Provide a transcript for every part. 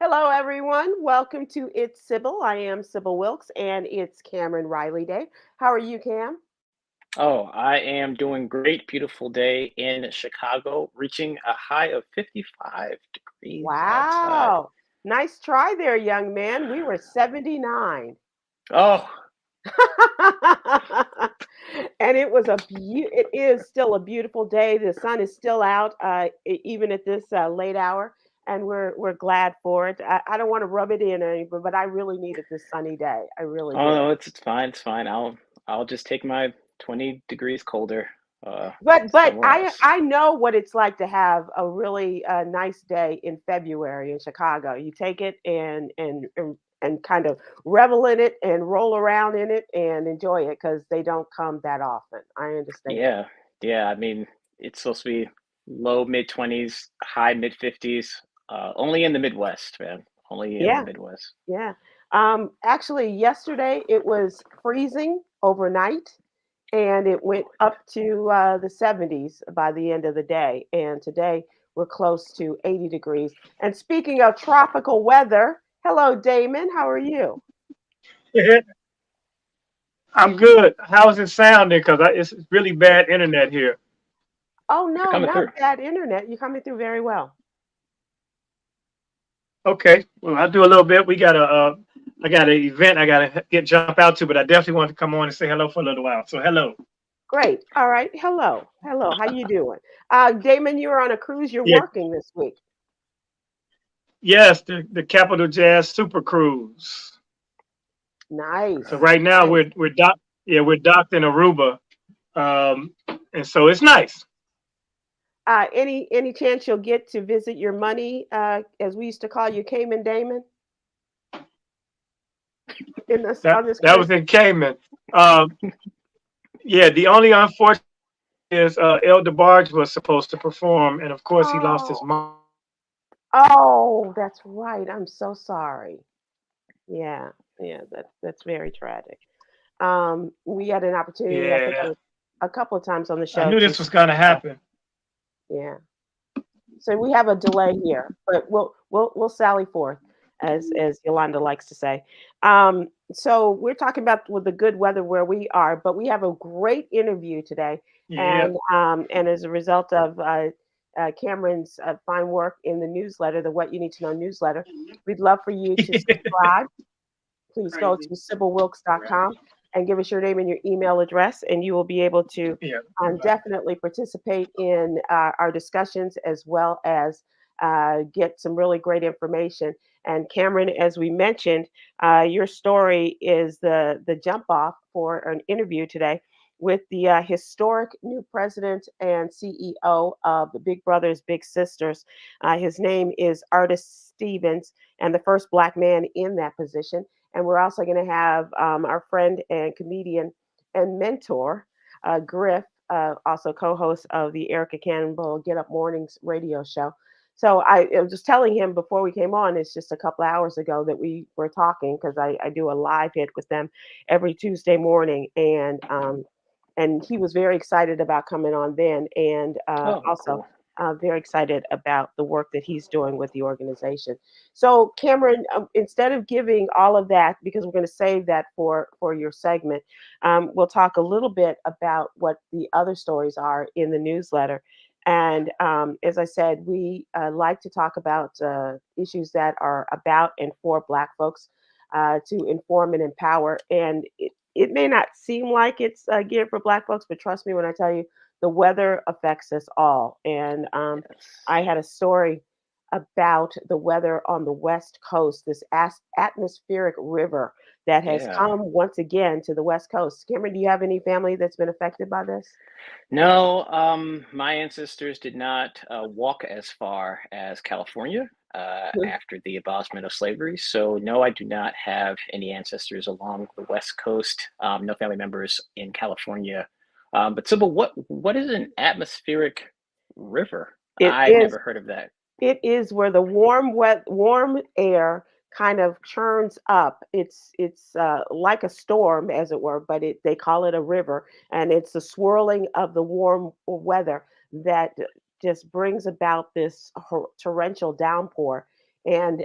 Hello, everyone. Welcome to It's Sybil. I am Sybil Wilkes, and it's Cameron Riley Day. How are you, Cam? Oh, I am doing great. Beautiful day in Chicago, reaching a high of 55 degrees outside. Wow. Nice try there, young man. We were 79. Oh, And it is still a beautiful day. The sun is still out, even at this late hour, and we're glad for it. I don't want to rub it in, but I really needed this sunny day. I really oh did. no, it's fine. It's fine. I'll just take my 20 degrees colder But somewhere I else. I know what it's like to have a really nice day in February in Chicago. You take it and kind of revel in it and roll around in it and enjoy it because they don't come that often. I understand. Yeah, yeah. I mean, it's supposed to be low mid 20s, high mid 50s. Only in the Midwest, man. Only in the Yeah, Midwest. yeah. Actually, yesterday it was freezing overnight, and it went up to the 70s by the end of the day. And today we're close to 80 degrees. And speaking of tropical weather, hello, Damon. How are you? I'm good. How's it sounding? Because it's really bad internet here. Oh, You're no, coming through. not bad internet. You're coming through very well. Okay, well I'll do a little bit. I got an event I gotta get jump out to, but I definitely want to come on and say hello for a little while. So hello. Great. All right. Hello. Hello. How you doing? Damon, you're on a cruise. You're Yeah, working this week. yes, the Capital Jazz Super Cruise. So Nice. right now Nice. we're docked in Aruba, um, and so it's nice. Any chance you'll get to visit your money, as we used to call you, Cayman Damon, in this That on this that was cruise? in Cayman. Um, yeah, the only unfortunate is El DeBarge was supposed to perform, and of course he lost his Oh, mom. oh, that's right. I'm so sorry. Yeah, yeah, that's very tragic. We had an opportunity, I think it Yeah, was a couple of times on the I show knew to this was speak. gonna happen. Yeah. So we have a delay here, but we'll sally forth, as Yolanda likes to say. So we're talking about with the good weather where we are, but we have a great interview today, Yeah. and as a result of Cameron's fine work in the newsletter, the What You Need to Know newsletter, we'd love for you to subscribe. Please go to sybilwilkes.com and give us your name and your email address, and you will be able to Yeah. definitely participate in our discussions as well as get some really great information. And Cameron, as we mentioned, your story is the jump off for an interview today with the historic new president and CEO of the Big Brothers Big Sisters. His name is Artis Stevens, and the first Black man in that position. And we're also going to have our friend and comedian and mentor, Griff, also co host of the Erica Campbell Get Up Mornings radio show. So I was just telling him before we came on, it's just a couple hours ago that we were talking because I do a live hit with them every Tuesday morning. And he was very excited about coming on then. And Oh, also, cool. very excited about the work that he's doing with the organization. So, Cameron, instead of giving all of that, because we're going to save that for your segment, we'll talk a little bit about what the other stories are in the newsletter. And as I said, we like to talk about issues that are about and for Black folks to inform and empower. And it may not seem like it's geared for Black folks, but trust me when I tell you, the weather affects us all. And Yes. I had a story about the weather on the West Coast, this atmospheric river that has Yeah. come once again to the West Coast. Cameron, do you have any family that's been affected by this? No, my ancestors did not walk as far as California after the abolishment of slavery. So, no, I do not have any ancestors along the West Coast. No family members in California. But Sybil, what is an atmospheric river? It I've is never heard of that. It is where the warm air kind of churns up. It's like a storm, as it were, but they call it a river, and it's the swirling of the warm weather that just brings about this torrential downpour. And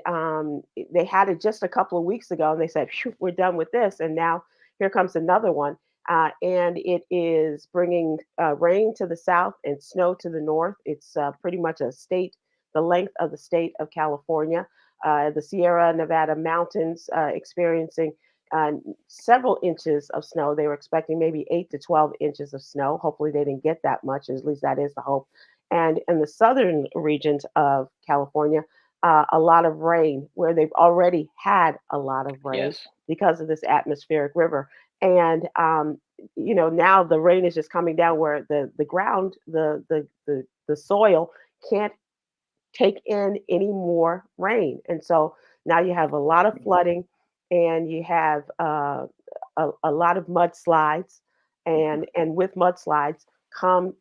they had it just a couple of weeks ago, and they said, "Phew, we're done with this." And now here comes another one. And it is bringing rain to the south and snow to the north. It's pretty much a state, the length of the state of California. The Sierra Nevada mountains experiencing uh, several inches of snow. They were expecting maybe 8 to 12 inches of snow. Hopefully, they didn't get that much. At least that is the hope. And in the southern regions of California, a lot of rain where they've already had a lot of rain Yes. because of this atmospheric river. And now the rain is just coming down where the ground, the soil can't take in any more rain. And so now you have a lot of Mhm. flooding, and you have a lot of mudslides. And with mudslides come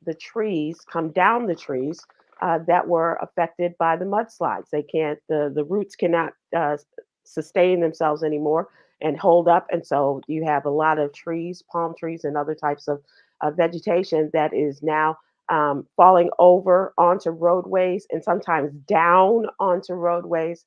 down the trees that were affected by the mudslides. They can't, the roots cannot sustain themselves anymore and hold up. And so you have a lot of trees, palm trees, and other types of vegetation that is now falling over onto roadways and sometimes down onto roadways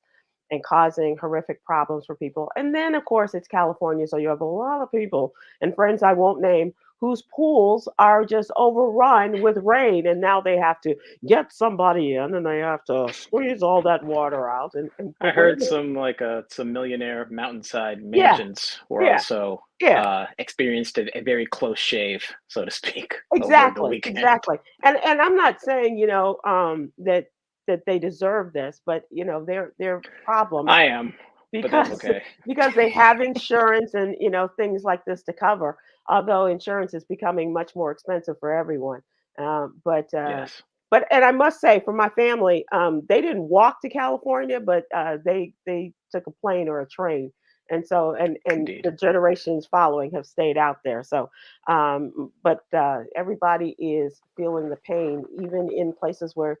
and causing horrific problems for people. And then, of course, it's California. So you have a lot of people and friends I won't name whose pools are just overrun with rain. And now they have to get somebody in and they have to squeeze all that water out and I put rain heard in. some millionaire mountainside Yeah, mansions were yeah, also yeah. experienced a very close shave, so to speak, over the Exactly, weekend. exactly. And I'm not saying, that they deserve this, but they're problems I am, but that's because okay. because they have insurance and things like this to cover. Although insurance is becoming much more expensive for everyone, um, but uh, Yes, and I must say for my family, they didn't walk to California, but they took a plane or a train, and so and indeed. the generations following have stayed out there. So, but everybody is feeling the pain, even in places where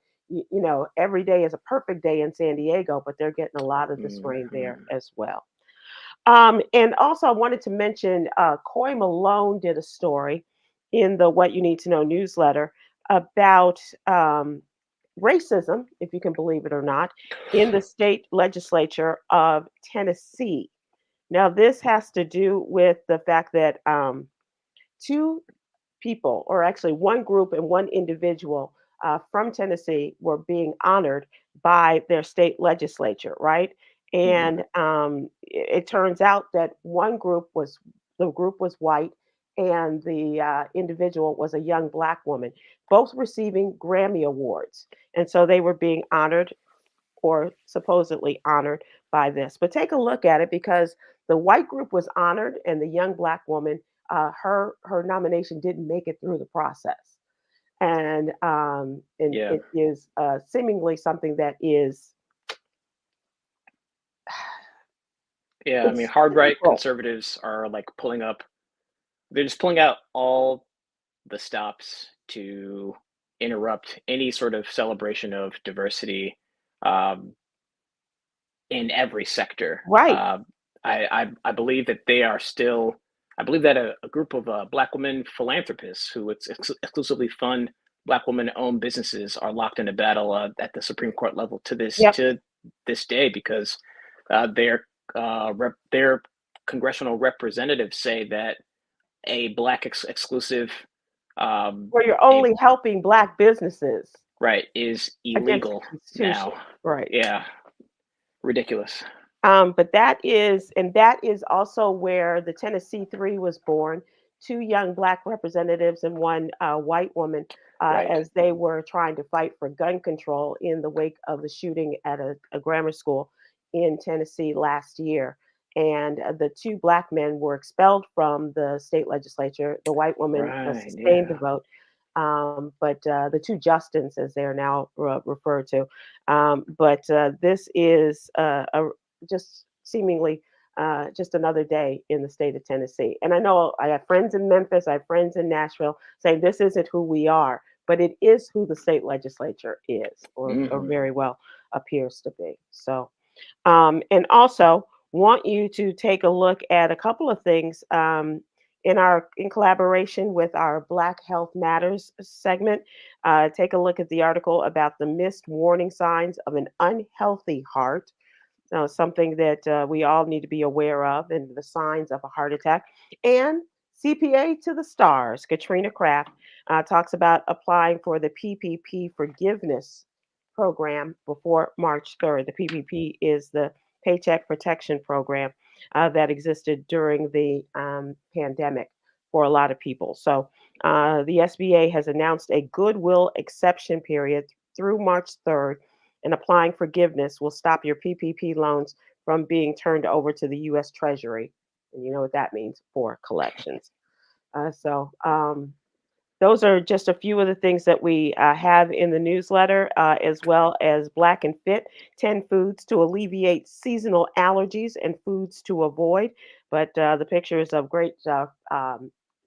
every day is a perfect day in San Diego, but they're getting a lot of this rain there Mhm. as well. And also, I wanted to mention Coy Malone did a story in the What You Need to Know newsletter about racism, if you can believe it or not, in the state legislature of Tennessee. Now, this has to do with the fact that two people, or actually one group and one individual from Tennessee, were being honored by their state legislature, right? Mhm. And it turns out that the group was white, and the individual was a young black woman, both receiving Grammy awards, and so they were being honored or supposedly honored by this. But take a look at it because the white group was honored, and the young black woman, her nomination didn't make it through the process, and Yeah, it is seemingly something that is yeah. I mean, it's hard right shameful. conservatives are like pulling up. They're just pulling out all the stops to interrupt any sort of celebration of diversity um, in every sector. Right. I believe that they are still. I believe that a group of Black women philanthropists who exclusively fund Black women-owned businesses are locked in a battle at the Supreme Court level Yep. to this day because their their congressional representatives say that a Black exclusive um, Where you're a only helping black businesses right is against the illegal Constitution. now. Right. Yeah, ridiculous. But that is also where the Tennessee Three was born. Two young black representatives and one white woman, Right. as they were trying to fight for gun control in the wake of the shooting at a grammar school in Tennessee last year. And the two black men were expelled from the state legislature. The white woman Right. sustained the Yeah. vote. But the two Justins, as they are now referred to. But this is just seemingly just another day in the state of Tennessee. And I know I have friends in Memphis, I have friends in Nashville saying this isn't who we are, but it is who the state legislature is, or Hmm. very well appears to be. So, and also want you to take a look at a couple of things in collaboration with our Black Health Matters segment. Take a look at the article about the missed warning signs of an unhealthy heart. something that we all need to be aware of, and the signs of a heart attack. And CPA to the stars, Katrina Kraft talks about applying for the PPP forgiveness program before March 3rd. The PPP is the Paycheck Protection Program that existed during the pandemic for a lot of people. So the SBA has announced a goodwill exception period through March 3rd, and applying forgiveness will stop your PPP loans from being turned over to the U.S. Treasury. And you know what that means for collections. So those are just a few of the things that we have in the newsletter, as well as Black and Fit 10 foods to alleviate seasonal allergies and foods to avoid. But the pictures of great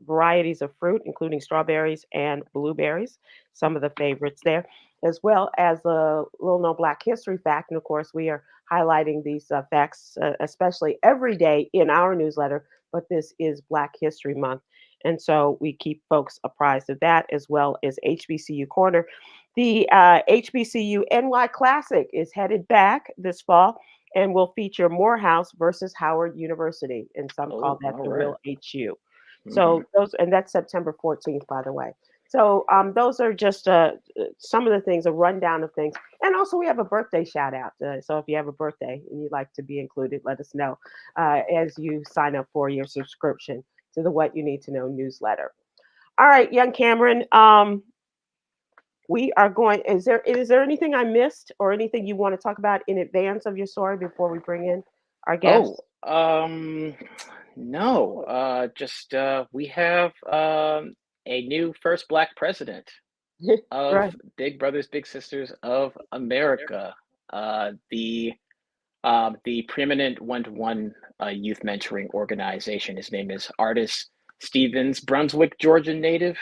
varieties of fruit, including strawberries and blueberries, some of the favorites there, as well as a little known Black history fact. And of course, we are highlighting these facts, especially every day in our newsletter, but this is Black History Month. And so we keep folks apprised of that, as well as HBCU Corner. The HBCU NY Classic is headed back this fall and will feature Morehouse versus Howard University. And some call that the real HU. So those, and that's September 14th, by the way. So those are just some of the things, a rundown of things. And also we have a birthday shout out. So if you have a birthday and you'd like to be included, let us know as you sign up for your subscription to the What You Need to Know newsletter. All right, young Khameron, we are going, is there anything I missed or anything you want to talk about in advance of your story before we bring in our guests? No, just we have a new first Black president of Right. Big Brothers Big Sisters of America. The preeminent one-to-one youth mentoring organization. His name is Artis Stevens, Brunswick, Georgia native.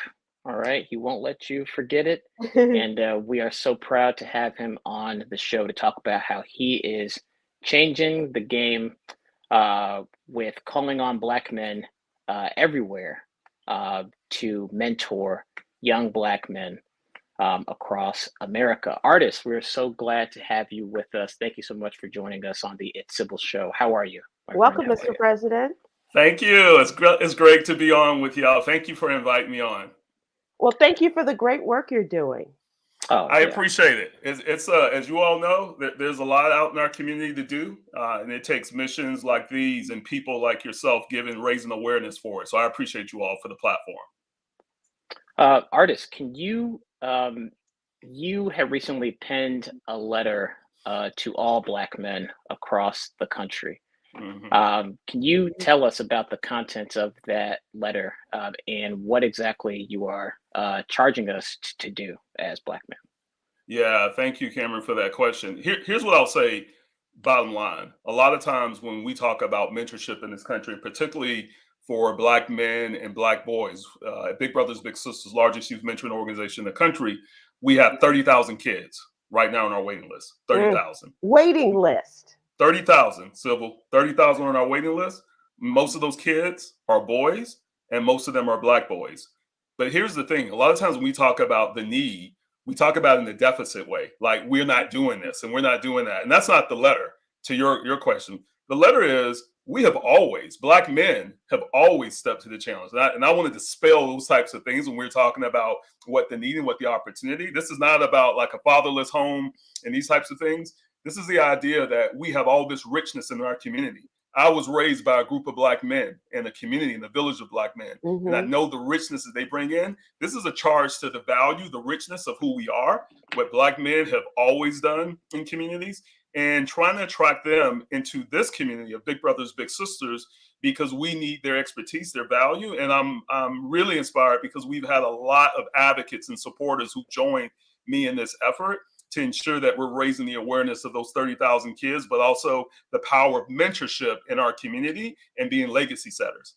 All right, he won't let you forget it. And we are so proud to have him on the show to talk about how he is changing the game with calling on Black men everywhere to mentor young Black men across America. Artis, we're so glad to have you with us. Thank you so much for joining us on the It's Sybil show. How are you? Welcome, Mr. President. Thank you. It's great to be on with y'all. Thank you for inviting me on. Well, thank you for the great work you're doing. I appreciate it. It's as you all know, there's a lot out in our community to do, and it takes missions like these and people like yourself raising awareness for it. So I appreciate you all for the platform. Artis, can you you have recently penned a letter to all Black men across the country. Can you tell us about the contents of that letter and what exactly you are charging us to do as Black men? Yeah, thank you, Khameron, for that question. Here's what I'll say, bottom line. A lot of times when we talk about mentorship in this country, particularly for Black men and Black boys, Big Brothers Big Sisters, largest youth mentoring organization in the country, we have 30,000 kids right now on our waiting list. 30,000. Waiting list. 30,000, Sybil. 30,000 on our waiting list. Most of those kids are boys, and most of them are Black boys. But here's the thing. A lot of times when we talk about the need, we talk about it in the deficit way. Like, we're not doing this, and we're not doing that. And that's not the letter to your question. The letter is, Black men have always stepped to the challenge. And I want to dispel those types of things when we're talking about what the need and what the opportunity. This is not about like a fatherless home and these types of things. This is the idea that we have all this richness in our community. I was raised by a group of Black men in a community, in a village of Black men. And I know the richness that they bring in. This is a charge to the value, the richness of who we are, what Black men have always done in communities, and trying to attract them into this community of Big Brothers, Big Sisters, because we need their expertise, their value. And I'm really inspired because we've had a lot of advocates and supporters who joined me in this effort to ensure that we're raising the awareness of those 30,000 kids, but also the power of mentorship in our community and being legacy setters.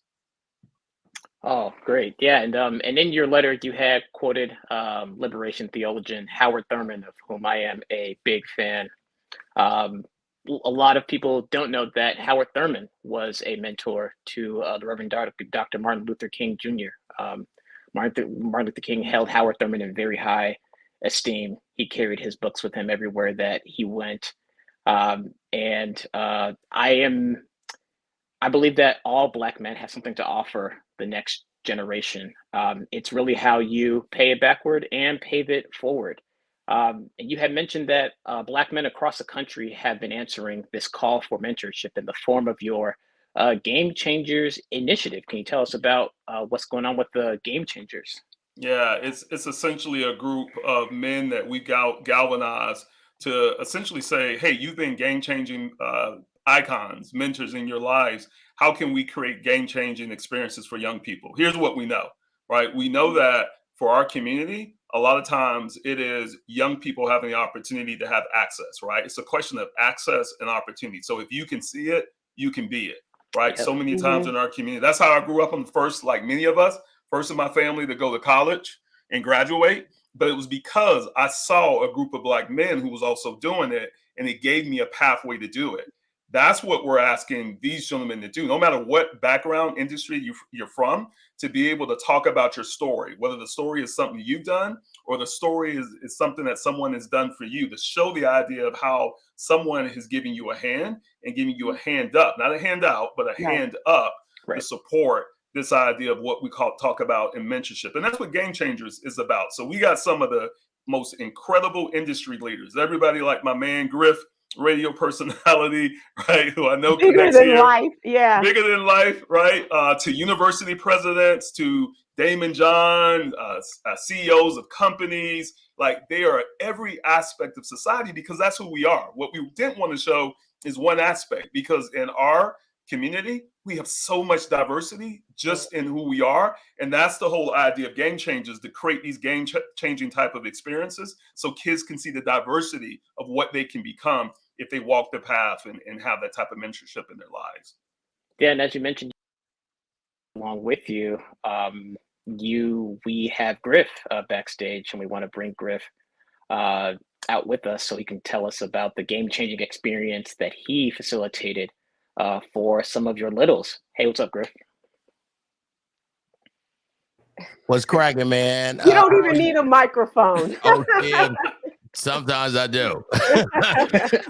Oh, great. Yeah. And in your letter, you had quoted liberation theologian Howard Thurman, of whom I am a big fan. A lot of people don't know that Howard Thurman was a mentor to the Reverend Dr. Martin Luther King Jr. Martin Luther King held Howard Thurman in very high esteem. He carried his books with him everywhere that he went. I believe that all Black men have something to offer the next generation. It's really how you pay it backward and pave it forward. And you had mentioned that Black men across the country have been answering this call for mentorship in the form of your Game Changers initiative. Can you tell us about what's going on with the Game Changers? Yeah, it's essentially a group of men that we galvanize to essentially say, hey, you've been game changing icons, mentors in your lives. How can we create game changing experiences for young people? Here's what we know, right? We know that for our community, a lot of times it is young people having the opportunity to have access, right? It's a question of access and opportunity. So if you can see it, you can be it, right? Yep. So many times in our community, that's how I grew up. I'm the first, like many of us, first in my family to go to college and graduate. But it was because I saw a group of Black men who was also doing it, and it gave me a pathway to do it. That's what we're asking these gentlemen to do, no matter what background industry you're from, to be able to talk about your story, whether the story is something you've done or the story is something that someone has done for you, to show the idea of how someone has given you a hand and giving you a hand up, not a handout, but a hand up to support this idea of what we talk about in mentorship. And that's what Game Changers is about. So we got some of the most incredible industry leaders, everybody like my man Griff, radio personality, right? Who I know bigger connects than here. life, yeah. Bigger than life, right? To university presidents, to Damon John, CEOs of companies. Like, they are every aspect of society, because that's who we are. What we didn't want to show is one aspect, because in our community, we have so much diversity just in who we are. And that's the whole idea of Game Changers, to create these game-changing type of experiences so kids can see the diversity of what they can become if they walk the path and have that type of mentorship in their lives. Yeah, and as you mentioned, along with you, we have Griff backstage, and we want to bring Griff out with us so he can tell us about the game-changing experience that he facilitated for some of your littles. Hey, what's up, Griff? What's cracking, man? You don't even need a microphone. Oh, yeah. Sometimes I do.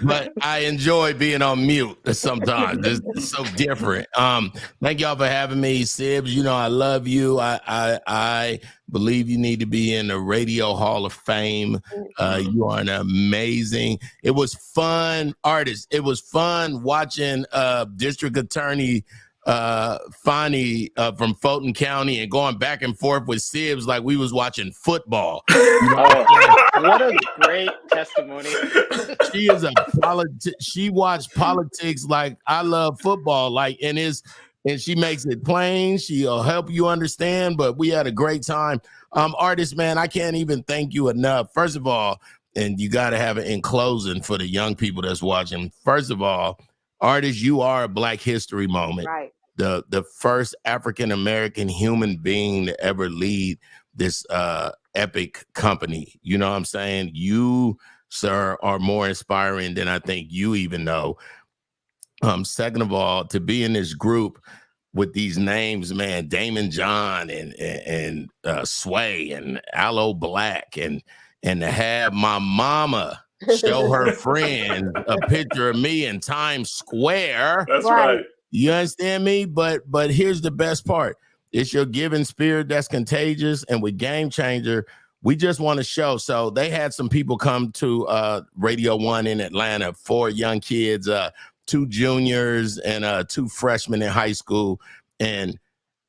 But I enjoy being on mute sometimes. It's so different. Thank y'all for having me, Sibs. You know, I love you. I believe you need to be in the Radio Hall of Fame. You are an amazing. It was fun, artist. It was fun watching District Attorney Fani from Fulton County and going back and forth with Sibs like we was watching football. What a great testimony. She is she watched politics like I love football, like, and she makes it plain. She'll help you understand, but we had a great time. Artist, man, I can't even thank you enough. First of all, and you got to have it in closing for the young people that's watching. First of all, artist, you are a Black history moment. Right. The first African-American human being to ever lead this epic company. You know what I'm saying? You, sir, are more inspiring than I think you even know. Second of all, to be in this group with these names, man, Damon John and Sway and Aloe Black, and to have my mama show her friend a picture of me in Times Square. That's right. You understand me? But here's the best part. It's your giving spirit that's contagious. And with Game Changer, we just want to show. So they had some people come to Radio 1 in Atlanta, 4 young kids, 2 juniors and 2 freshmen in high school. And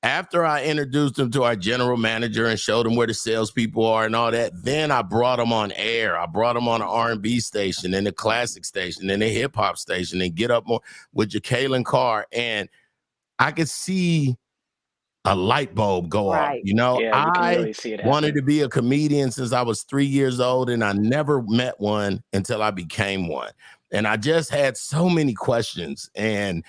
after I introduced them to our general manager and showed them where the salespeople are and all that, then I brought them on air. I brought them on an R&B station and a classic station and a hip hop station and Get Up More with Jacqueline Carr. And I could see a light bulb go off. You know, yeah, you can really see it happen. Wanted to be a comedian since I was 3 years old, and I never met one until I became one. And I just had so many questions. And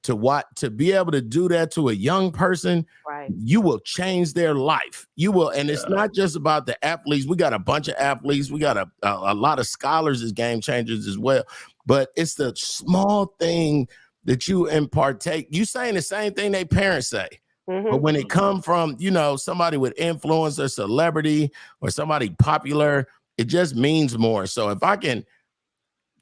to be able to do that to a young person, right, you will change their life. You will. And it's not just about the athletes. We got a bunch of athletes. We got a lot of scholars as Game Changers as well. But it's the small thing that you partake. You saying the same thing they parents say. Mm-hmm. But when it come from, you know, somebody with influence or celebrity or somebody popular, it just means more. So if I can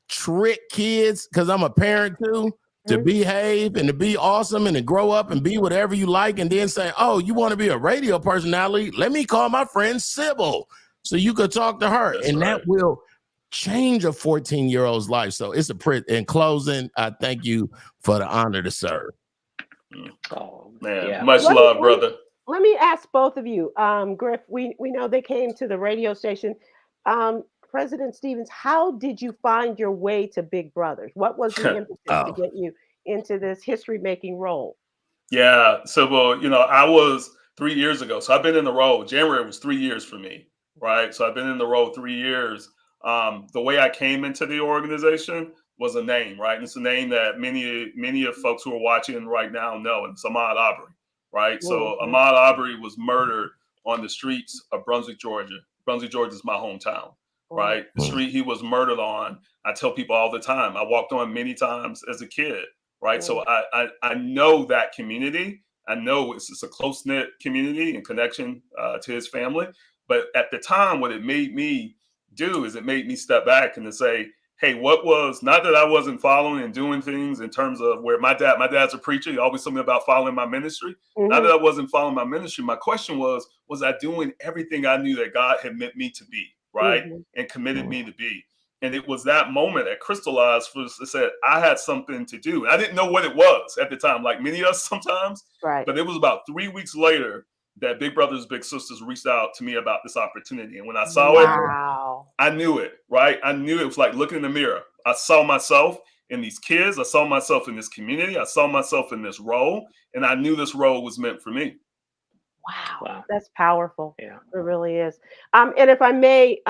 trick kids, because I'm a parent too, to behave and to be awesome and to grow up and be whatever you like, and then say, oh, you want to be a radio personality? Let me call my friend Sybil so you could talk to her. That's and right. that will change a 14-year-old's life. So it's in closing, I thank you for the honor to serve. Oh, Man, yeah. much love, brother. Let me ask both of you, Griff, we know they came to the radio station. President Stevens, how did you find your way to Big Brothers? What was the impetus to get you into this history-making role? Yeah, so well, I was 3 years ago. So I've been in the role. January was 3 years for me, right? So I've been in the role 3 years. The way I came into the organization was a name, right? And it's a name that many of folks who are watching right now know, and it's Ahmed Aubrey, right? So Ahmed Aubrey was murdered on the streets of Brunswick, Georgia. Brunswick, Georgia is my hometown, right? The street he was murdered on, I tell people all the time, I walked on many times as a kid, right? So I know that community. I know it's a close-knit community and connection to his family. But at the time, what it made me do is it made me step back and to say, hey, what was, not that I wasn't following and doing things in terms of where my dad's a preacher. He always told me about following my ministry. Not that I wasn't following my ministry. My question was I doing everything I knew that God had meant me to be, right? And committed me to be. And it was that moment that crystallized for us that said, I had something to do. I didn't know what it was at the time, like many of us sometimes. Right. But it was about 3 weeks later that Big Brothers Big Sisters reached out to me about this opportunity. And when I saw it, I knew it, right? I knew it was like looking in the mirror. I saw myself in these kids. I saw myself in this community. I saw myself in this role. And I knew this role was meant for me. Wow. That's powerful. Yeah, it really is. And if I may,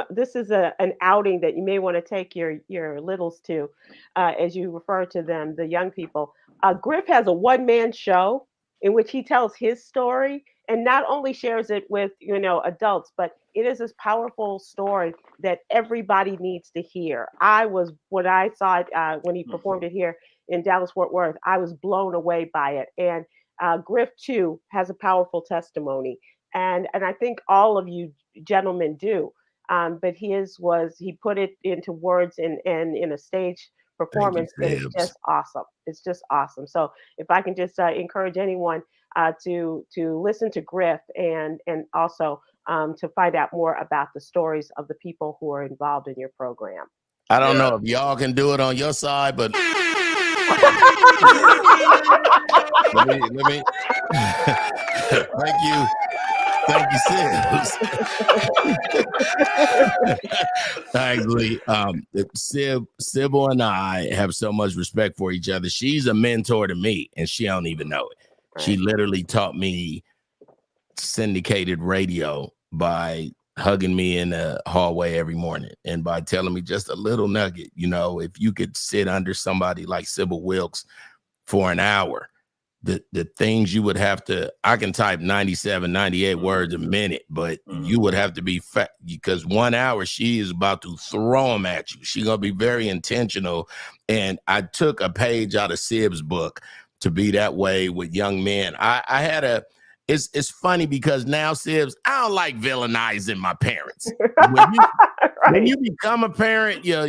this is an outing that you may want to take your littles to, as you refer to them, the young people. Griff has a one-man show in which he tells his story and not only shares it with adults, but it is this powerful story that everybody needs to hear. When I saw it when he performed it here in Dallas Fort Worth, I was blown away by it. And Griff too has a powerful testimony, and I think all of you gentlemen do. But he put it into words and in a stage performance, and it's just awesome. It's just awesome. So if I can just encourage anyone to listen to Griff and also to find out more about the stories of the people who are involved in your program. I don't know if y'all can do it on your side, but let me thank you, Sis. Actually, Sybil and I have so much respect for each other. She's a mentor to me, and she don't even know it. Right. She literally taught me syndicated radio by hugging me in the hallway every morning and by telling me just a little nugget. If you could sit under somebody like Sybil Wilkes for an hour, the things you would have to, I can type 97, 98 words a minute, but you would have to be fat, because 1 hour she is about to throw them at you. She's going to be very intentional. And I took a page out of Sib's book to be that way with young men. I had it's funny because now, Sibs, I don't like villainizing my parents. When you become a parent, your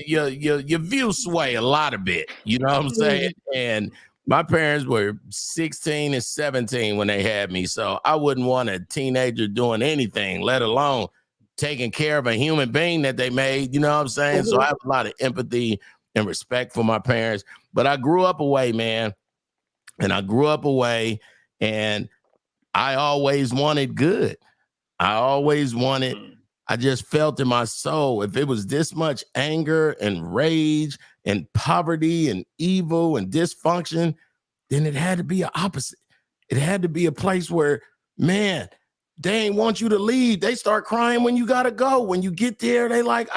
view sway a lot a bit. You know what I'm saying? And my parents were 16 and 17 when they had me, so I wouldn't want a teenager doing anything, let alone taking care of a human being that they made. You know what I'm saying? So I have a lot of empathy and respect for my parents. But I grew up away, man. And I grew up away, and I always wanted good. I just felt in my soul, if it was this much anger and rage and poverty and evil and dysfunction, then it had to be an opposite. It had to be a place where, man, they ain't want you to leave. They start crying when you got to go. When you get there, they like,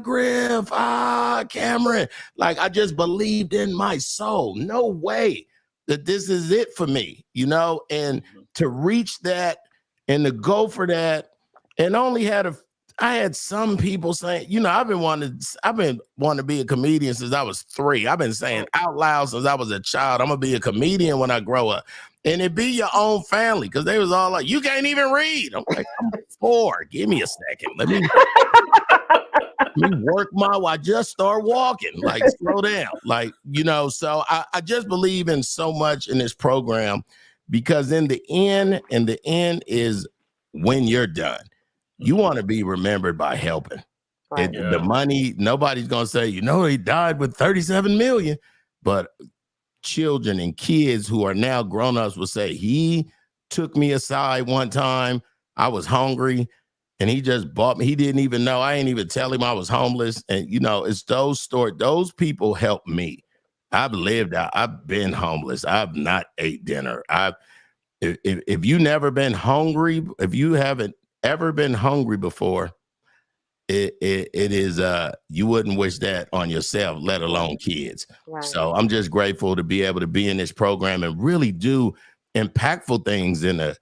Griff, Khameron. Like, I just believed in my soul. No way that this is it for me, and to reach that and to go for that. And I had some people saying, I've been wanting to be a comedian since I was 3. I've been saying out loud since I was a child, I'm gonna be a comedian when I grow up. And it be your own family, because they was all like, you can't even read. I'm like, I'm 4. Give me a second. Let me me work I just start walking, like slow down. Like, so I just believe in so much in this program because in the end is when you're done, you want to be remembered by helping. Right. The money, nobody's going to say, he died with 37 million, but children and kids who are now grown-ups will say, he took me aside one time. I was hungry and he just bought me. He didn't even know. I ain't even tell him I was homeless. And, it's those stories. Those people help me. I've lived out. I've been homeless. I've not ate dinner. If you never been hungry, if you haven't ever been hungry before, it is you wouldn't wish that on yourself, let alone kids. Right. So I'm just grateful to be able to be in this program and really do impactful things in the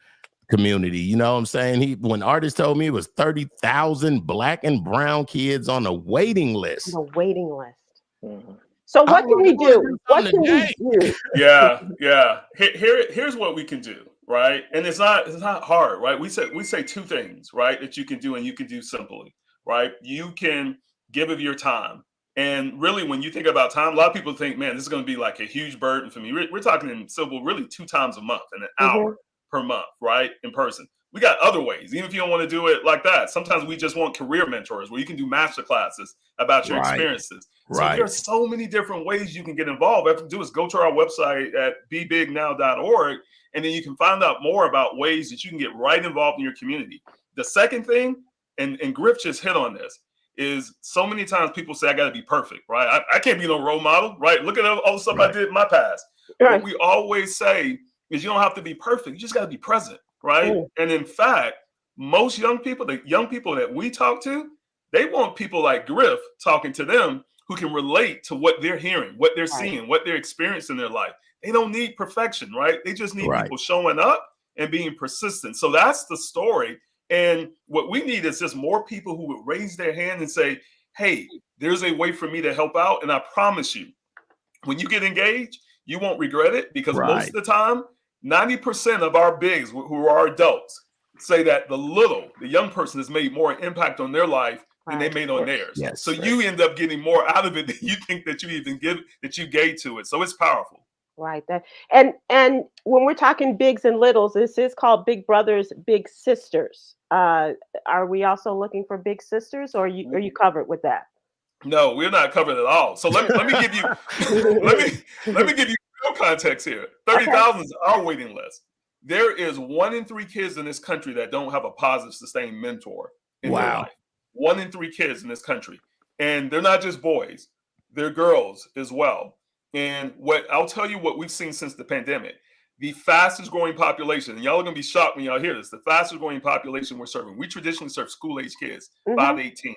community. You know what I'm saying? When artists told me it was 30,000 Black and brown kids on a waiting list. The waiting list. Mhm. So what can we do? What can we do? Yeah. Here's what we can do, right? And it's not hard, right? We say two things, right, that you can do and you can do simply, right? You can give of your time. And really, when you think about time, a lot of people think, man, this is going to be like a huge burden for me. We're talking in Sybil really 2 times a month and an hour per month, right? In person. We got other ways, even if you don't want to do it like that. Sometimes we just want career mentors where you can do master classes about your experiences. So there are so many different ways you can get involved. All you have to do is go to our website at bebignow.org, and then you can find out more about ways that you can get right involved in your community. The second thing, and Griff just hit on this, is so many times people say, I got to be perfect, right? I can't be no role model, right? Look at all the stuff I did in my past. What we always say is you don't have to be perfect. You just got to be present, right? And in fact, most young people, the young people that we talk to, they want people like Griff talking to them who can relate to what they're hearing, what they're seeing, what they're experiencing in their life. They don't need perfection, right? They just need people showing up and being persistent. So that's the story. And what we need is just more people who would raise their hand and say, hey, there's a way for me to help out. And I promise you, when you get engaged, you won't regret it, because most of the time, 90% of our bigs who are adults say that the young person has made more impact on their life than they made on theirs. So you end up getting more out of it than you think that you gave to it. So it's powerful. Right. And when we're talking bigs and littles, this is called Big Brothers, Big Sisters. Are we also looking for big sisters, or are you covered with that? No, we're not covered at all. So let me give you let me give you real context here. 30,000 is our waiting list. There is 1 in 3 kids in this country that don't have a positive, sustained mentor in their life. 1 in 3 kids in this country, and they're not just boys; they're girls as well. And I'll tell you what we've seen since the pandemic. The fastest growing population, and y'all are going to be shocked when y'all hear this, the fastest growing population we're serving. We traditionally serve school-age kids, 5 to 18.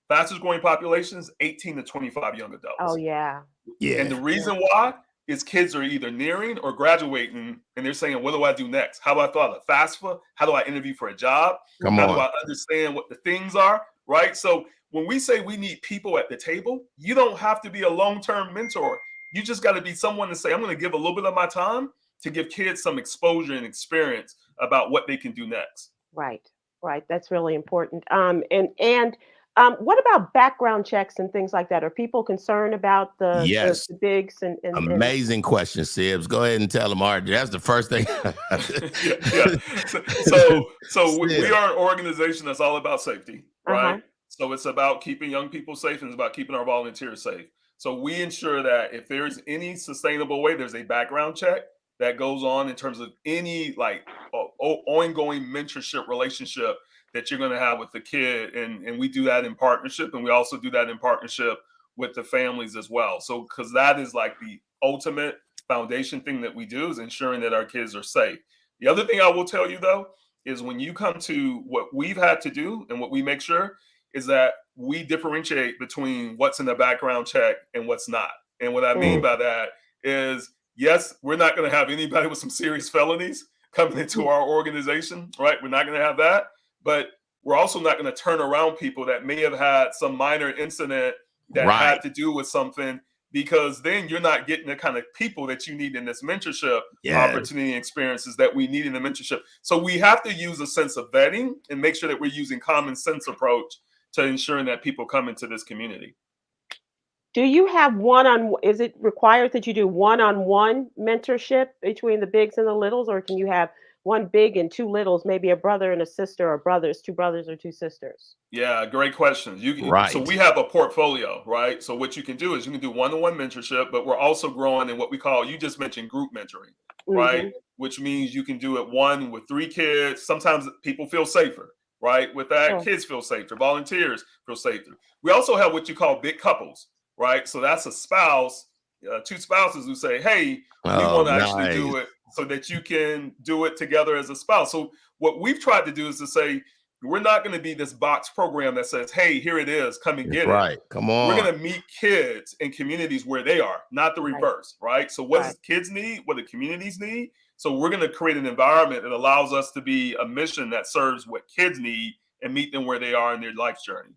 Fastest growing population is 18 to 25 young adults. Oh, yeah. And the reason why is kids are either nearing or graduating, and they're saying, what do I do next? How do I fill out a FAFSA? How do I interview for a job? How do I understand what the things are, right? So when we say we need people at the table, you don't have to be a long-term mentor. You just got to be someone to say, I'm going to give a little bit of my time to give kids some exposure and experience about what they can do next. Right. That's really important. What about background checks and things like that? Are people concerned about the bigs? And amazing question, Sibs. Go ahead and tell them, Art. That's the first thing. So we are an organization that's all about safety, right? So it's about keeping young people safe, and it's about keeping our volunteers safe. So we ensure that if there's any sustainable way, there's a background check that goes on in terms of any ongoing mentorship relationship that you're going to have with the kid. And we do that in partnership. And we also do that in partnership with the families as well. So, because that is like the ultimate foundation thing that we do, is ensuring that our kids are safe. The other thing I will tell you, though, is when you come to what we've had to do and what we make sure is that we differentiate between what's in the background check and what's not. And what I mean by that is, yes, we're not going to have anybody with some serious felonies coming into our organization, right? We're not going to have that. But we're also not going to turn around people that may have had some minor incident that had to do with something, because then you're not getting the kind of people that you need in this mentorship opportunity and experiences that we need in the mentorship. So we have to use a sense of vetting and make sure that we're using common sense approach to ensuring that people come into this community. Do you have is it required that you do one-on-one mentorship between the bigs and the littles, or can you have one big and two littles, maybe a brother and a sister, or two brothers or two sisters? Yeah, great questions. So we have a portfolio, right? So what you can do is you can do one-on-one mentorship, but we're also growing in what we call, you just mentioned group mentoring, right? Which means you can do it one with 3 kids. Sometimes people feel safer, right? With that, Sure. kids feel safer, volunteers feel safer. We also have what you call big couples, right? So that's a spouse, 2 spouses who say, hey, we want to actually do it so that you can do it together as a spouse. So what we've tried to do is to say, we're not going to be this box program that says, hey, here it is, come and get it. Come on. We're going to meet kids in communities where they are, not the reverse, right? So what does kids need? What do communities need? So we're going to create an environment that allows us to be a mission that serves what kids need and meet them where they are in their life journey.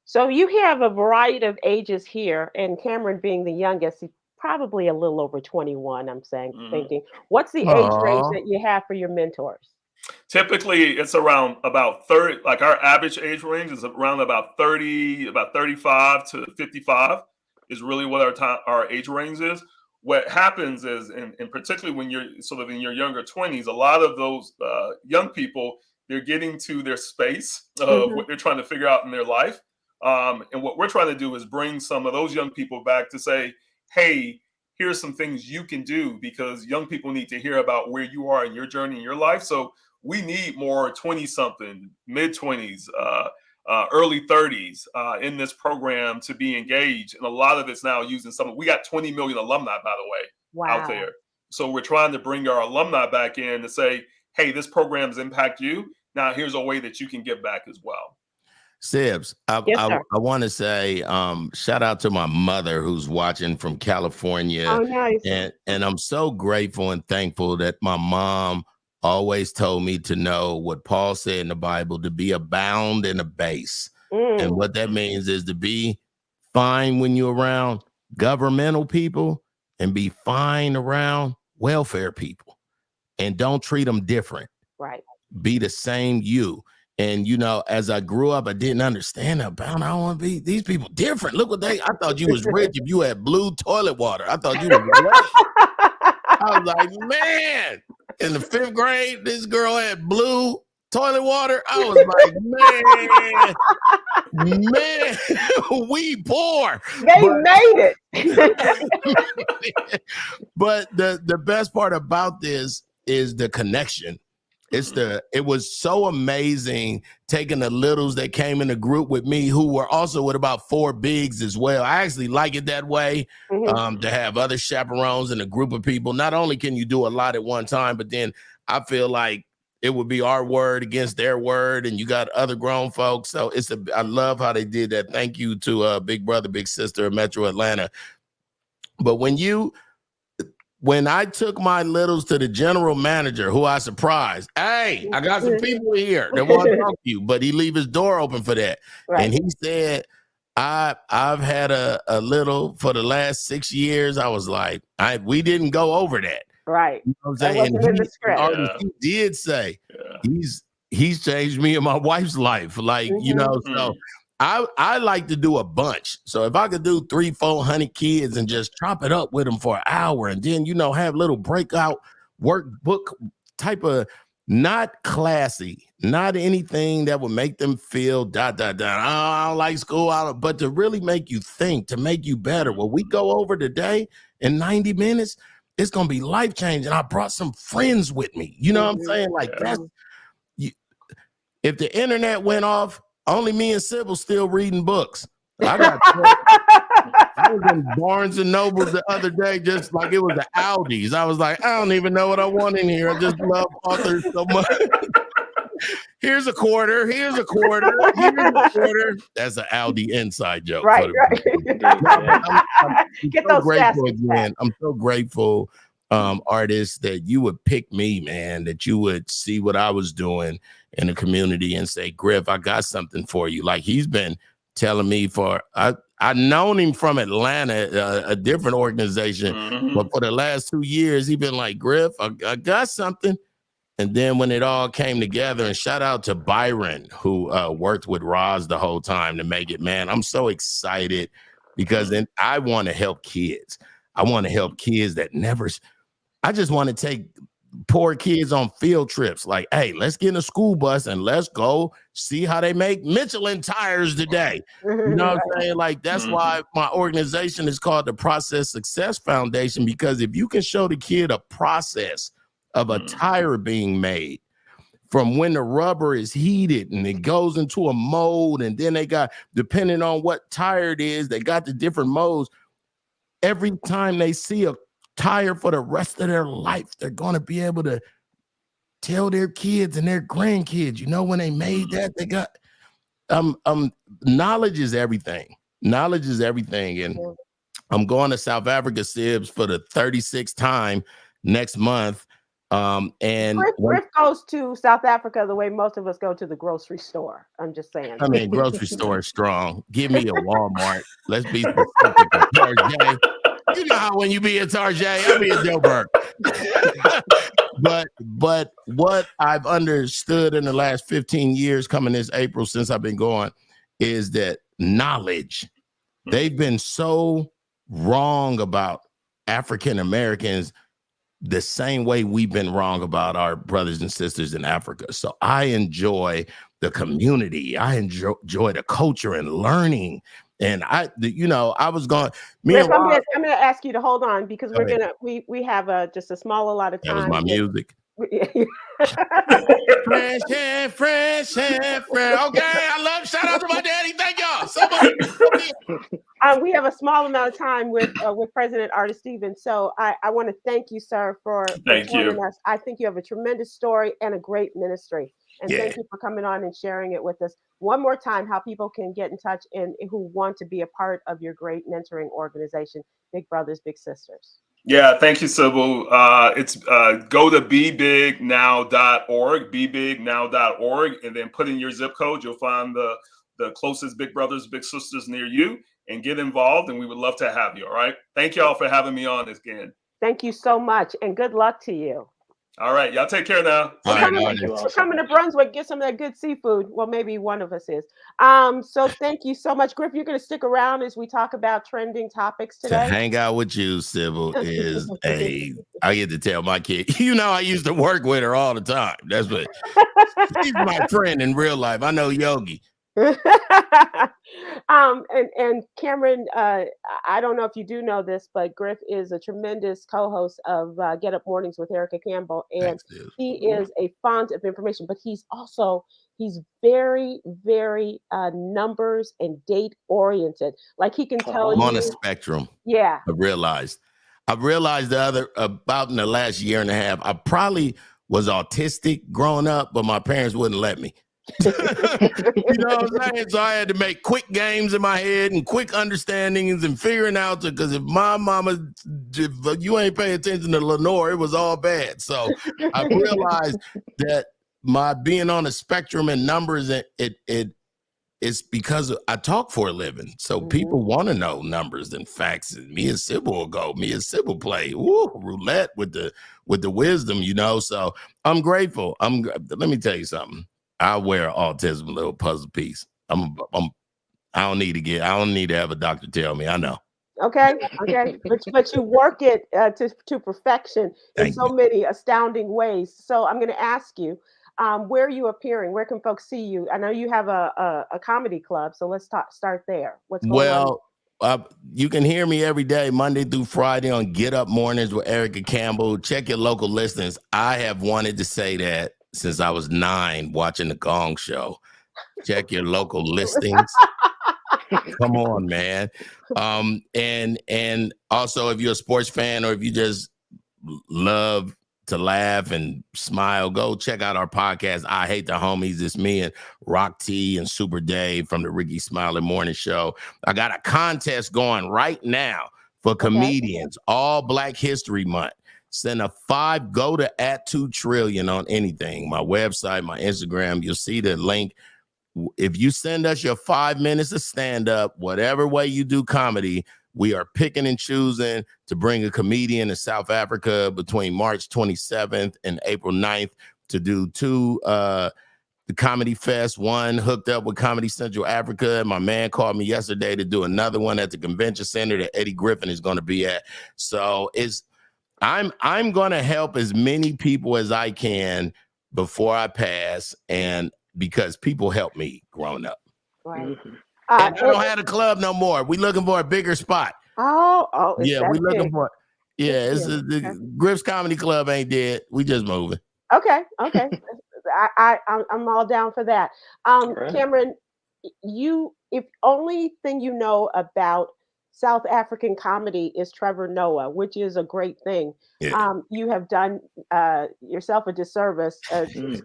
So you have a variety of ages here, and Khameron being the youngest, he's probably a little over 21, I'm thinking. What's the age range that you have for your mentors? Typically, it's around about 30, like our average age range is around about 30, about 35 to 55 is really what our age range is. What happens is, and particularly when you're sort of in your younger 20s, a lot of those young people, they're getting to their space of what they're trying to figure out in their life. And what we're trying to do is bring some of those young people back to say, hey, here's some things you can do, because young people need to hear about where you are in your journey in your life. So we need more 20-something, mid-20s, early 30s in this program to be engaged. And a lot of it's now using we got 20 million alumni, by the way, out there. So we're trying to bring our alumni back in to say, hey, this program's impact you. Now here's a way that you can give back as well. Sibs, I want to say shout out to my mother who's watching from California. Oh, nice. And I'm so grateful and thankful that my mom always told me to know what Paul said in the Bible, to be abound and abase. And what that means is to be fine when you're around governmental people and be fine around welfare people. And don't treat them different. Right. Be the same you. And, you know, as I grew up, I didn't understand about. I don't want to be these people different. Look what I thought you was rich if you had blue toilet water. I thought you was rich. I was like, man, in the 5th grade, this girl had blue toilet water. I was like, man, we poor. They made it. But the best part about this is the connection. It was so amazing taking the littles that came in the group with me, who were also with about 4 bigs as well. I actually like it that way, to have other chaperones and a group of people. Not only can you do a lot at one time, but then I feel like it would be our word against their word, and you got other grown folks. So I love how they did that. Thank you to Big Brother, Big Sister, Metro Atlanta. But when I took my littles to the general manager, who I surprised, hey, I got some people here that want to talk to you, but he leave his door open for that. Right. And he said, I've had a little for the last 6 years. I was like, we didn't go over that. Right. You know what I'm saying? And he did say, he's changed me and my wife's life. Like, you know, so I like to do a bunch. So if I could do 300-400 kids and just chop it up with them for an hour, and then, you know, have little breakout workbook type of, not classy, not anything that would make them feel I don't like school, but to really make you think, to make you better. What we go over today in 90 minutes, it's going to be life-changing. I brought some friends with me. You know what I'm saying? Like, if the internet went off, only me and Sybil still reading books. I was in Barnes and Noble the other day, just like it was the Aldi's. I was like, I don't even know what I want in here. I just love authors so much. Here's a quarter. Here's a quarter. Here's a quarter. That's an Aldi inside joke. Right. I'm Get so those grateful again. I'm so grateful, artists, that you would pick me, man, that you would see what I was doing in the community and say, Griff, I got something for you. Like, he's been telling me I've known him from Atlanta, a different organization, but for the last 2 years, he's been like, Griff, I got something. And then when it all came together, and shout out to Byron, who worked with Roz the whole time to make it, man, I'm so excited because then I want to help kids. I want to help kids that never, I just want to take poor kids on field trips. Like, hey, let's get in a school bus and let's go see how they make Michelin tires today. You know what I'm saying? Like, that's why my organization is called the Process Success Foundation, because if you can show the kid a process of a tire being made from when the rubber is heated and it goes into a mold, and then they got, depending on what tire it is, they got the different molds. Every time they see a tire for the rest of their life, they're going to be able to tell their kids and their grandkids, you know, when they made that, they got knowledge is everything. Knowledge is everything. And I'm going to South Africa, Sibs, for the 36th time next month. And Griff goes to South Africa the way most of us go to the grocery store. I'm just saying. I mean, grocery store is strong. Give me a Walmart. Let's be specific. Target. You know how when you be at Target, I'll be at Joburg. But what I've understood in the last 15 years coming this April since I've been going is that knowledge. They've been so wrong about African Americans the same way we've been wrong about our brothers and sisters in Africa. So I enjoy the community. I enjoy the culture and learning. And I was going. I'm going to ask you to hold on because we have just a small lot of time. That was my music. Fresh air. Okay, shout out to my daddy. Thank y'all. Somebody. We have a small amount of time with President Artis Stevens. So I want to thank you, sir, for joining us. I think you have a tremendous story and a great ministry. And thank you for coming on and sharing it with us. One more time, how people can get in touch and who want to be a part of your great mentoring organization, Big Brothers, Big Sisters. Yeah, thank you, Sybil. It's go to bebignow.org, and then put in your zip code. You'll find the closest Big Brothers, Big Sisters near you, and get involved. And we would love to have you. All right. Thank y'all for having me on again. Thank you so much, and good luck to you. All right, y'all take care now. We're coming to Brunswick, get some of that good seafood. Well, maybe one of us is. So thank you so much, Griff. You're going to stick around as we talk about trending topics today. To hang out with you, Sybil, is I get to tell my kid, I used to work with her all the time. That's what she's my friend in real life. I know Yogi. And Khameron, I don't know if you do know this, but Griff is a tremendous co-host of Get Up Mornings with Erica Campbell, and he is a font of information, but he's very, very numbers and date oriented. Like he can tell you. I'm on a spectrum. Yeah. I've realized about in the last year and a half, I probably was autistic growing up, but my parents wouldn't let me. You know what I'm saying? So I had to make quick games in my head and quick understandings and figuring out because if you ain't paying attention to Lenore, it was all bad. So I realized that my being on a spectrum and numbers, it's because I talk for a living. So people want to know numbers and facts. And me and Sybil play roulette with the wisdom, So I'm grateful. Let me tell you something. I wear an autism little puzzle piece. I don't need to have a doctor tell me. I know. Okay. But you work it to perfection in many astounding ways. So I'm going to ask you, where are you appearing? Where can folks see you? I know you have a comedy club, so let's start there. What's going on? You can hear me every day, Monday through Friday on Get Up Mornings with Erica Campbell. Check your local listings. I have wanted to say that since I was 9 watching the Gong Show. Check your local listings. Come on, man. And also if you're a sports fan or if you just love to laugh and smile, go check out our podcast. I Hate the Homies. It's me and Rock T and Super Dave from the Ricky Smiley Morning Show. I got a contest going right now for comedians, all Black History Month. Send a 5, go to @2trillion on anything. My website, my Instagram, you'll see the link. If you send us your 5 minutes of stand-up, whatever way you do comedy, we are picking and choosing to bring a comedian to South Africa between March 27th and April 9th. to do 2 the Comedy Fest, one hooked up with Comedy Central Africa. And my man called me yesterday to do another one at the convention center that Eddie Griffin is going to be at. So I'm going to help as many people as I can before I pass, and because people helped me growing up. Right. Mhm. And I don't have a club no more. We looking for a bigger spot. Yeah, We looking for. Yeah, It's the Griff's Comedy Club ain't dead. We just moving. Okay. I'm all down for that. Right. Khameron, if only thing you know about South African comedy is Trevor Noah, which is a great thing. Yeah. You have done yourself a disservice Mm.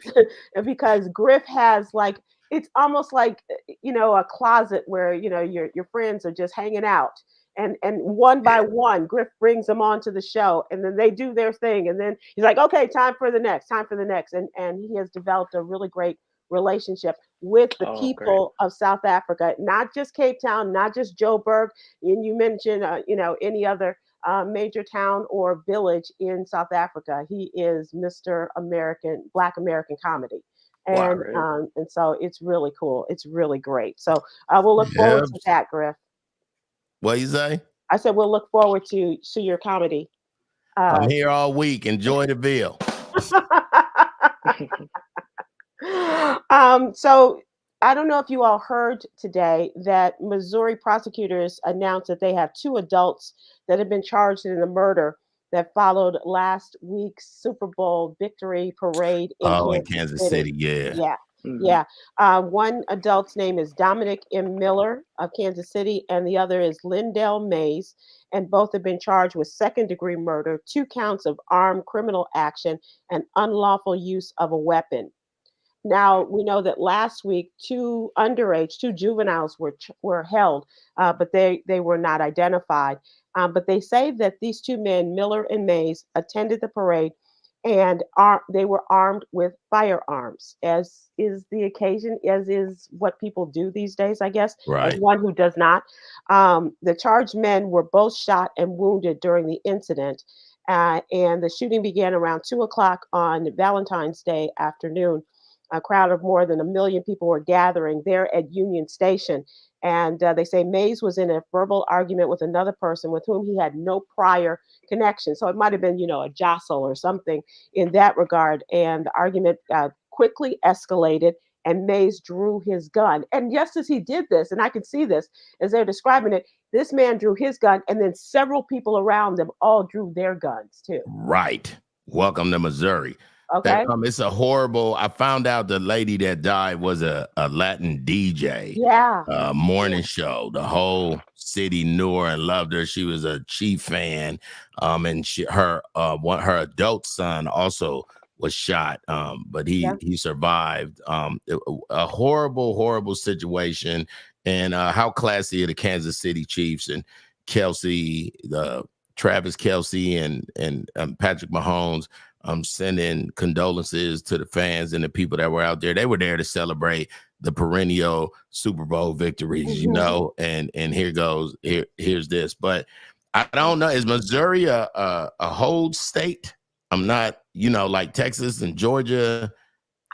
because Griff has like, it's almost like a closet where your friends are just hanging out. And one by one, Griff brings them onto the show, and then they do their thing, and then he's like, "Okay, time for the next," and he has developed a really great relationship with the Oh, people of South Africa, not just Cape Town, not just Joburg, and you mentioned any other major town or village in South Africa. He is Mr. American, Black American comedy. Wow. And so it's really cool. It's really great. So we'll look forward to that, Griff. What you say? I said we'll look forward to your comedy. I'm here all week. Enjoy the bill. So I don't know if you all heard today that Missouri prosecutors announced that they have 2 adults that have been charged in the murder that followed last week's Super Bowl victory parade in Kansas City. Yeah. Mhm. Yeah. One adult's name is Dominic M. Miller of Kansas City, and the other is Lindell Mays. And both have been charged with 2nd-degree murder, 2 counts of armed criminal action, and unlawful use of a weapon. Now, we know that last week, 2 juveniles were held, but they were not identified. But they say that these 2 men, Miller and Mays, attended the parade, and they were armed with firearms, as is the occasion, as is what people do these days, I guess. Right. As one who does not. The charged men were both shot and wounded during the incident, and the shooting began around 2:00 on Valentine's Day afternoon. A crowd of more than 1 million people were gathering there at Union Station. And they say Mays was in a verbal argument with another person with whom he had no prior connection. So it might have been, a jostle or something in that regard. And the argument quickly escalated, and Mays drew his gun. And just as he did this, and I can see this as they're describing it, this man drew his gun, and then several people around them all drew their guns too. Right. Welcome to Missouri. Okay. It's a horrible. I found out the lady that died was a Latin DJ. Yeah. Morning show. The whole city knew her and loved her. She was a chief fan. And her adult son also was shot. But he survived. A horrible situation. And how classy are the Kansas City Chiefs and Kelsey, Travis Kelsey and Patrick Mahomes. I'm sending condolences to the fans and the people that were out there. They were there to celebrate the perennial Super Bowl victories, and here's this. But I don't know. Is Missouri a hold state? I'm not, like Texas and Georgia.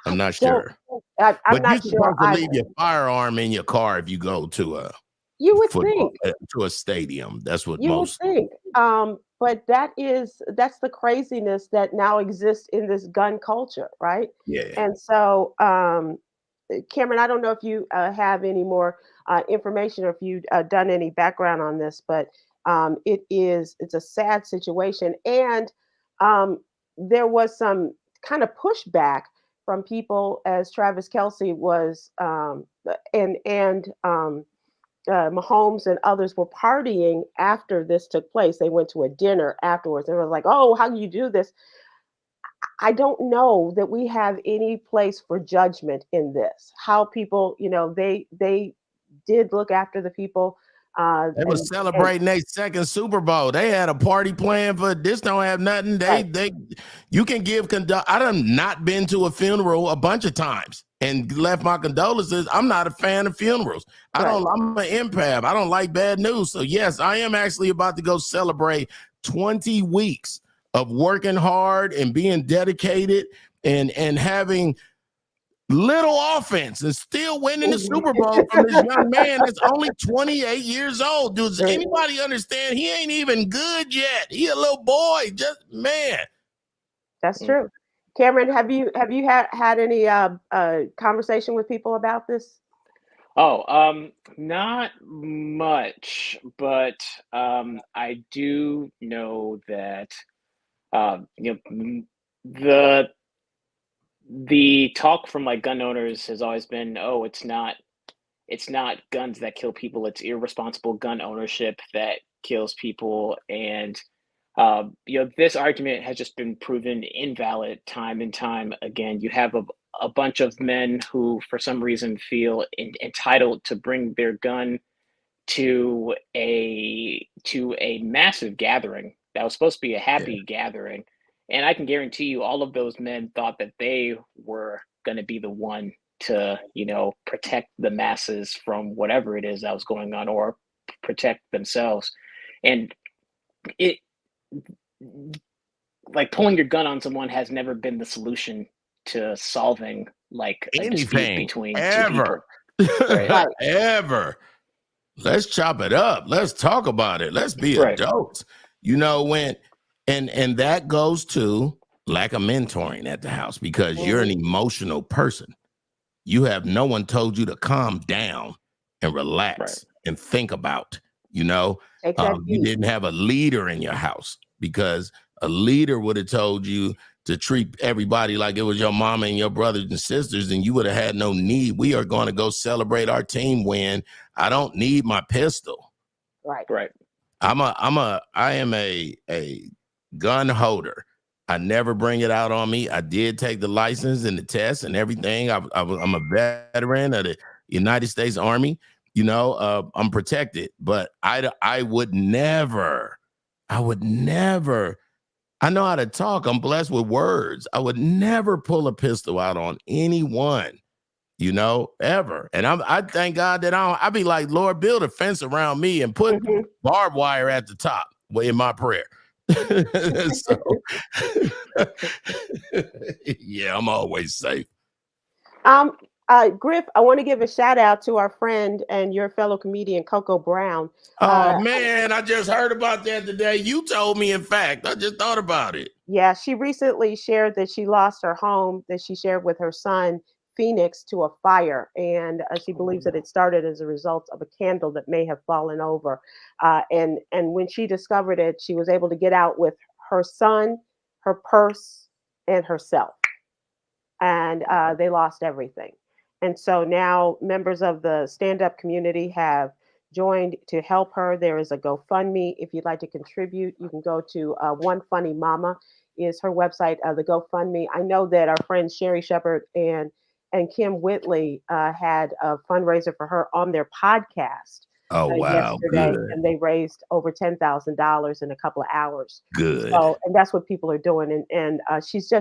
I'm not sure. I'm but not you're supposed sure to leave your firearm in your car if you go to you would football, think to a stadium. That's what you most would think. But that's the craziness that now exists in this gun culture, right? Yeah. And so, Khameron, I don't know if you have any more information or if you've done any background on this, but it's a sad situation, and there was some kind of pushback from people as Travis Kelsey was Mahomes and others were partying after this took place. They went to a dinner afterwards and was like, "Oh, how do you do this?" I don't know that we have any place for judgment in this. How people, they did look after the people. They were celebrating their 2nd Super Bowl. They had a party plan for this. Don't have nothing. You can give I done not been to a funeral a bunch of times and left my condolences. I'm not a fan of funerals. I'm an empath. I don't like bad news. So yes, I am actually about to go celebrate 20 weeks of working hard and being dedicated and having little offense and still winning the Super Bowl from this young man that's only 28 years old. Does anybody understand? He ain't even good yet. He a little boy, just man. That's true. Khameron, have you had any conversation with people about this? Oh, not much, but I do know that the talk from like gun owners has always been, oh, it's not guns that kill people, it's irresponsible gun ownership that kills people. And this argument has just been proven invalid time and time again. You have a bunch of men who for some reason feel entitled to bring their gun to a massive gathering that was supposed to be a happy gathering. And I can guarantee you all of those men thought that they were going to be the one to, protect the masses from whatever it is that was going on, or protect themselves. And it, like, pulling your gun on someone has never been the solution to solving like a dispute between two people. Right. Ever. Let's chop it up. Let's talk about it. Let's be adults. And that goes to lack of mentoring at the house, because you're an emotional person. You have no one told you to calm down and relax and think about, you didn't have a leader in your house, because a leader would have told you to treat everybody like it was your mama and your brothers and sisters, and you would have had no need. We are going to go celebrate our team win. I don't need my pistol. Right. I am a gun holder. I never bring it out on me. I did take the license and the test and everything. I'm a veteran of the United States Army. I'm protected, but I would never. I know how to talk. I'm blessed with words. I would never pull a pistol out on anyone, ever. And I thank God that I'd be like, Lord, build a fence around me and put barbed wire at the top in my prayer. So, yeah, I'm always safe. Griff, I want to give a shout out to our friend and your fellow comedian, Coco Brown. Oh, man, I just heard about that today. You told me, in fact. I just thought about it. Yeah, she recently shared that she lost her home that she shared with her son, Phoenix, to a fire. And she believes that it started as a result of a candle that may have fallen over. And when she discovered it, she was able to get out with her son, her purse, and herself. And they lost everything. And so now members of the stand-up community have joined to help her. There is a GoFundMe. If you'd like to contribute, you can go to One Funny Mama is her website, the GoFundMe. I know that our friends Sherry Shepard and Kim Whitley had a fundraiser for her on their podcast. Oh, wow. Yesterday, good. And they raised over $10,000 in a couple of hours. Good. So, and that's what people are doing. And she's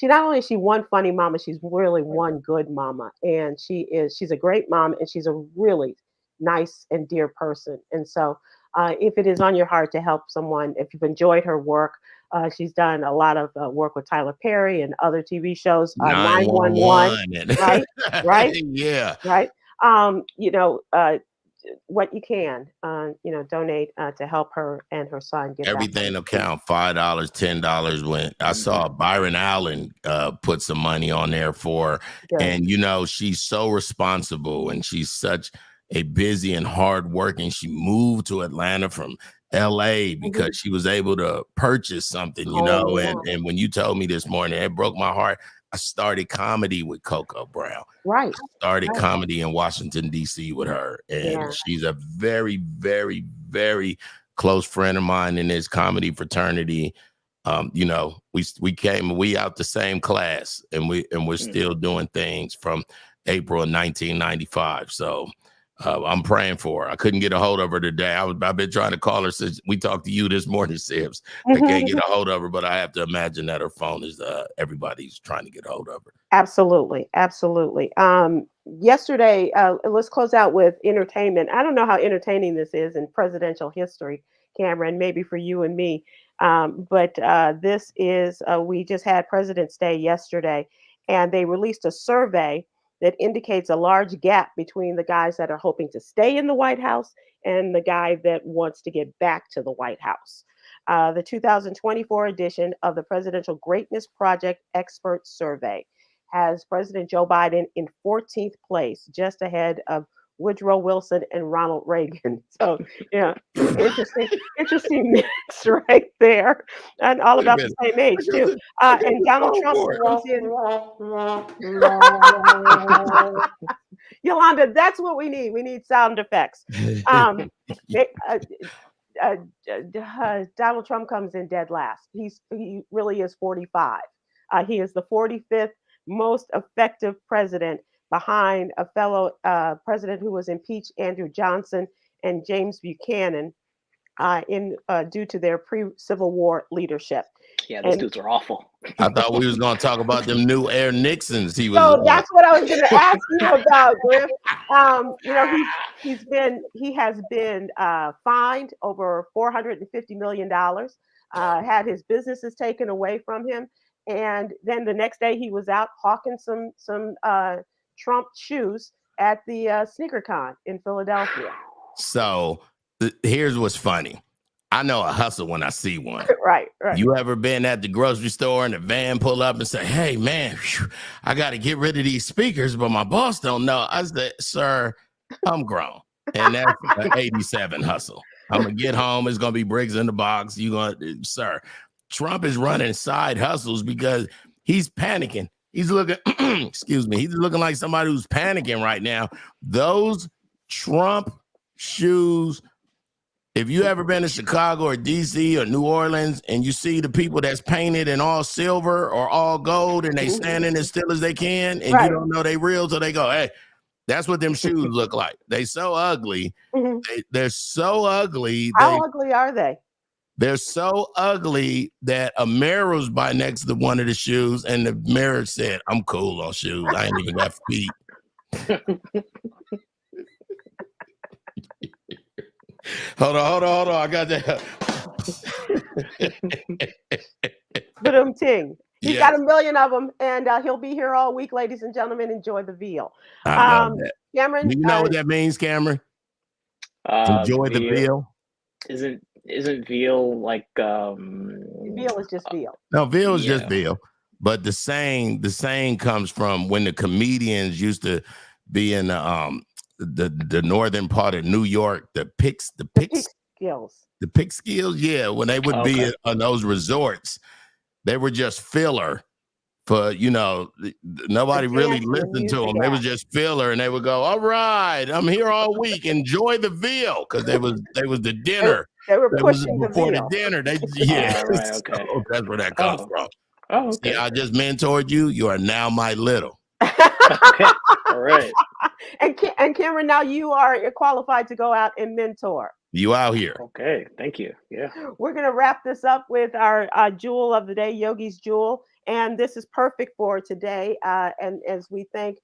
not only is she one funny mama, she's really one good mama. And she's a great mom, and she's a really nice and dear person. And so if it is on your heart to help someone, if you've enjoyed her work, she's done a lot of work with Tyler Perry and other TV shows. 911, right? Yeah. Right. What you can, donate to help her and her son get everything will count. $5, $10. When I saw Byron Allen put some money on there for, and she's so responsible, and she's such a busy and hardworking. She moved to Atlanta from LA because she was able to purchase something, and when you told me this morning, it broke my heart. I started comedy with Coco Brown. Right. Started comedy in Washington, D.C. with her. And she's a very, very, very close friend of mine in this comedy fraternity. We out the same class, and we're still doing things from April of 1995. So I'm praying for her. I couldn't get a hold of her today. I've been trying to call her since we talked to you this morning, Sibs. I can't get a hold of her, but I have to imagine that her phone is everybody's trying to get a hold of her. Absolutely. Yesterday, let's close out with entertainment. I don't know how entertaining this is in presidential history, Khameron, maybe for you and me. But this is, we just had President's Day yesterday, and they released a survey that indicates a large gap between the guys that are hoping to stay in the White House and the guy that wants to get back to the White House. The 2024 edition of the Presidential Greatness Project Expert Survey has President Joe Biden in 14th place, just ahead of Woodrow Wilson and Ronald Reagan. So, yeah, interesting mix right there, and all about the same age too. And Donald Trump comes in. Yolanda, that's what we need. We need sound effects. Donald Trump comes in dead last. He really is 45. He is the 45th most effective president, behind a fellow president who was impeached, Andrew Johnson and James Buchanan, due to their pre-Civil War leadership. Yeah, those dudes are awful. I thought we was going to talk about them new Air Nixons. So that's what I was going to ask you about, Griff. He has been fined over $450 million, had his businesses taken away from him, and then the next day he was out hawking some Trump shoes at the sneaker con in Philadelphia. So here's what's funny. I know a hustle when I see one. Right. You ever been at the grocery store and the van pull up and say, hey, man, I got to get rid of these speakers, but my boss don't know. I said, sir, I'm grown. And that's an 87 hustle. I'm going to get home. It's going to be bricks in the box. Sir, Trump is running side hustles because he's panicking. He's looking, excuse me, he's looking like somebody who's panicking right now. Those Trump shoes, if you ever been to Chicago or DC or New Orleans and you see the people that's painted in all silver or all gold and they standing as still as they can and you don't know they real till they go, hey, that's what them shoes look like. They so ugly. They're so ugly. How ugly are they? They're so ugly that a mirror was by next to one of the shoes and the mirror said, I'm cool on shoes. I ain't even got feet. Hold on. I got that. Ting. He's got a million of them, and he'll be here all week, ladies and gentlemen. Enjoy the veal. I love that. Cameron, do you know what that means, Cameron? Enjoy the veal. Isn't veal like veal is just veal? No, veal is just veal. But the saying comes from when the comedians used to be in the northern part of New York, the Picskills, yeah, when they would be on those resorts, they were just filler for, nobody really listened to them. They was just filler, and they would go, all right, I'm here all week, enjoy the veal, because they was the dinner. They were pushing before the dinner. Right, okay. So that's where that comes from. Oh, okay. See, I just mentored you. You are now my little. Okay. All right. And Cameron, now you are qualified to go out and mentor. You out here. Okay. Thank you. Yeah. We're going to wrap this up with our jewel of the day, Yogi's Jewel. And this is perfect for today. And as we thank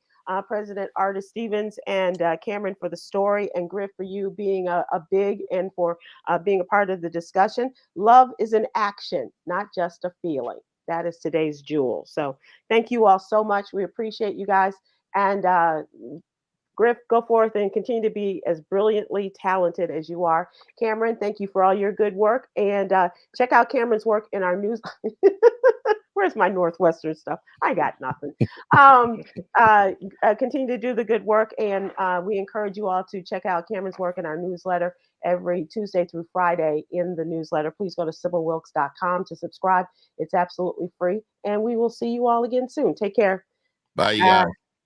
President Artis Stevens and Khameron for the story, and Griff for you being a big and for being a part of the discussion. Love is an action, not just a feeling. That is today's jewel. So thank you all so much. We appreciate you guys. And Griff, go forth and continue to be as brilliantly talented as you are. Khameron, thank you for all your good work. And check out Khameron's work in our news. Where's my Northwestern stuff? I got nothing. Continue to do the good work. And we encourage you all to check out Khameron's work in our newsletter every Tuesday through Friday in the newsletter. Please go to SybilWilkes.com to subscribe. It's absolutely free. And we will see you all again soon. Take care. Bye, you guys.